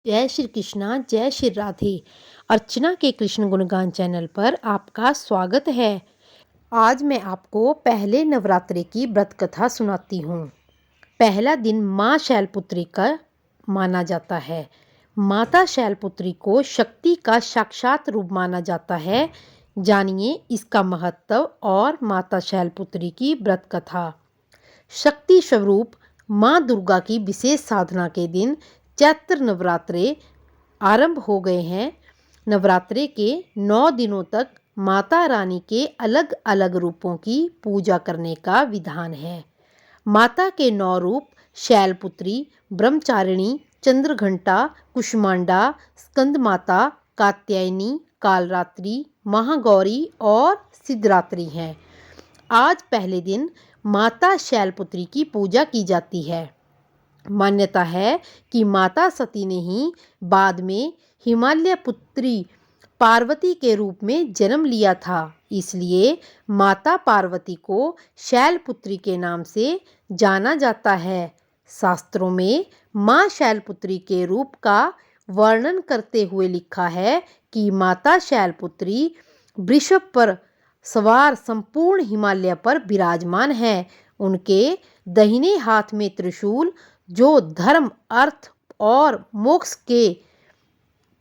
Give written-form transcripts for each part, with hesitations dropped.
जय श्री कृष्णा, जय श्री राधे। अर्चना के कृष्ण गुणगान चैनल पर आपका स्वागत है। आज मैं आपको पहले नवरात्रि की व्रत कथा सुनाती हूँ। पहला दिन माँ शैलपुत्री का माना जाता है। माता शैलपुत्री को शक्ति का साक्षात रूप माना जाता है। जानिए इसका महत्व और माता शैलपुत्री की व्रत कथा। शक्ति स्वरूप माँ दुर्गा की विशेष साधना के दिन चैत्र नवरात्रे आरंभ हो गए हैं। नवरात्रे के 9 दिनों तक माता रानी के अलग अलग रूपों की पूजा करने का विधान है। माता के 9 रूप शैलपुत्री, ब्रह्मचारिणी, चंद्रघंटा, कुष्मांडा, स्कंद माता, कात्यायनी, कालरात्रि, महागौरी और सिद्धरात्रि हैं। आज पहले दिन माता शैलपुत्री की पूजा की जाती है। मान्यता है कि माता सती ने ही बाद में हिमालय पुत्री पार्वती के रूप में जन्म लिया था। इसलिए माता पार्वती को शैलपुत्री के नाम से जाना जाता है। शास्त्रों में माँ शैलपुत्री के रूप का वर्णन करते हुए लिखा है कि माता शैलपुत्री वृषभ पर सवार संपूर्ण हिमालय पर विराजमान है। उनके दाहिने हाथ में त्रिशूल, जो धर्म, अर्थ और मोक्ष के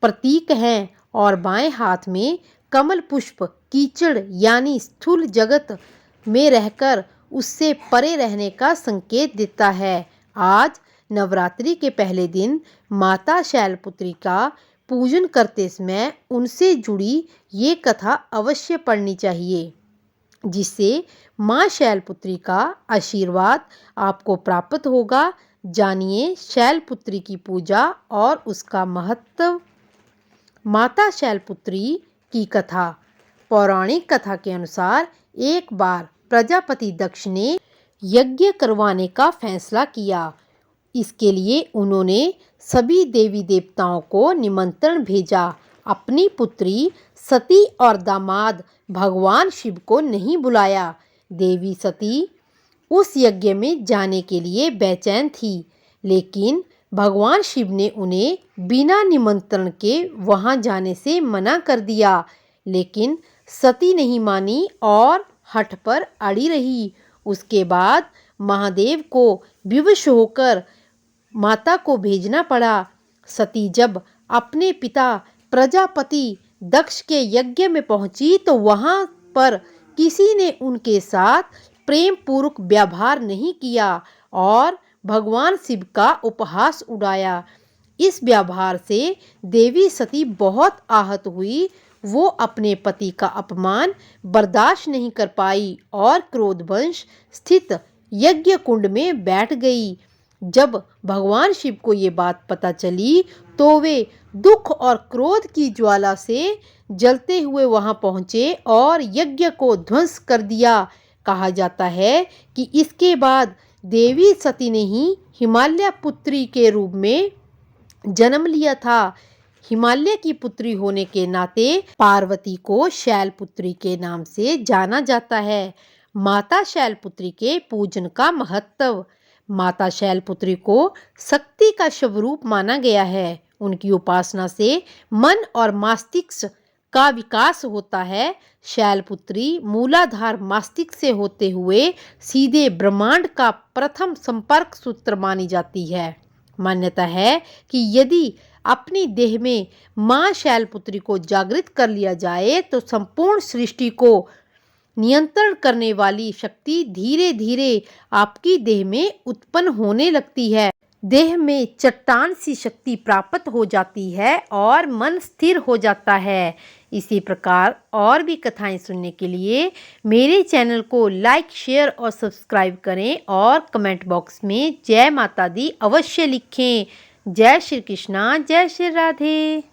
प्रतीक हैं, और बाएं हाथ में कमल पुष्प, कीचड़ यानी स्थूल जगत में रहकर उससे परे रहने का संकेत देता है। आज नवरात्रि के पहले दिन माता शैलपुत्री का पूजन करते समय उनसे जुड़ी ये कथा अवश्य पढ़नी चाहिए, जिससे माँ शैलपुत्री का आशीर्वाद आपको प्राप्त होगा। जानिए शैलपुत्री की पूजा और उसका महत्व। माता शैलपुत्री की कथा। पौराणिक कथा के अनुसार एक बार प्रजापति दक्ष ने यज्ञ करवाने का फैसला किया। इसके लिए उन्होंने सभी देवी देवताओं को निमंत्रण भेजा। अपनी पुत्री सती और दामाद भगवान शिव को नहीं बुलाया। देवी सती उस यज्ञ में जाने के लिए बेचैन थी, लेकिन भगवान शिव ने उन्हें बिना निमंत्रण के वहां जाने से मना कर दिया। लेकिन सती नहीं मानी और हठ पर अड़ी रही। उसके बाद महादेव को विवश होकर माता को भेजना पड़ा। सती जब अपने पिता प्रजापति दक्ष के यज्ञ में पहुंची तो वहां पर किसी ने उनके साथ प्रेम पूर्वक व्यवहार नहीं किया और भगवान शिव का उपहास उड़ाया। इस व्यवहार से देवी सती बहुत आहत हुई। वो अपने पति का अपमान बर्दाश्त नहीं कर पाई और क्रोधवश स्थित यज्ञ कुंड में बैठ गई। जब भगवान शिव को ये बात पता चली तो वे दुख और क्रोध की ज्वाला से जलते हुए वहां पहुंचे और यज्ञ को ध्वंस कर दिया। कहा जाता है कि इसके बाद देवी सती ने ही हिमालय पुत्री के रूप में जन्म लिया था। हिमालय की पुत्री होने के नाते पार्वती को शैलपुत्री के नाम से जाना जाता है। माता शैलपुत्री के पूजन का महत्व। माता शैलपुत्री को शक्ति का स्वरूप माना गया है। उनकी उपासना से मन और मस्तिष्क का विकास होता है। शैलपुत्री मूलाधार मस्तिष्क से होते हुए सीधे ब्रह्मांड का प्रथम संपर्क सूत्र मानी जाती है। मान्यता है कि यदि अपनी देह में माँ शैलपुत्री को जागृत कर लिया जाए तो संपूर्ण सृष्टि को नियंत्रण करने वाली शक्ति धीरे धीरे आपकी देह में उत्पन्न होने लगती है। देह में चट्टान सी शक्ति प्राप्त हो जाती है और मन स्थिर हो जाता है। इसी प्रकार और भी कथाएं सुनने के लिए मेरे चैनल को लाइक, शेयर और सब्सक्राइब करें और कमेंट बॉक्स में जय माता दी अवश्य लिखें। जय श्री कृष्णा, जय श्री राधे।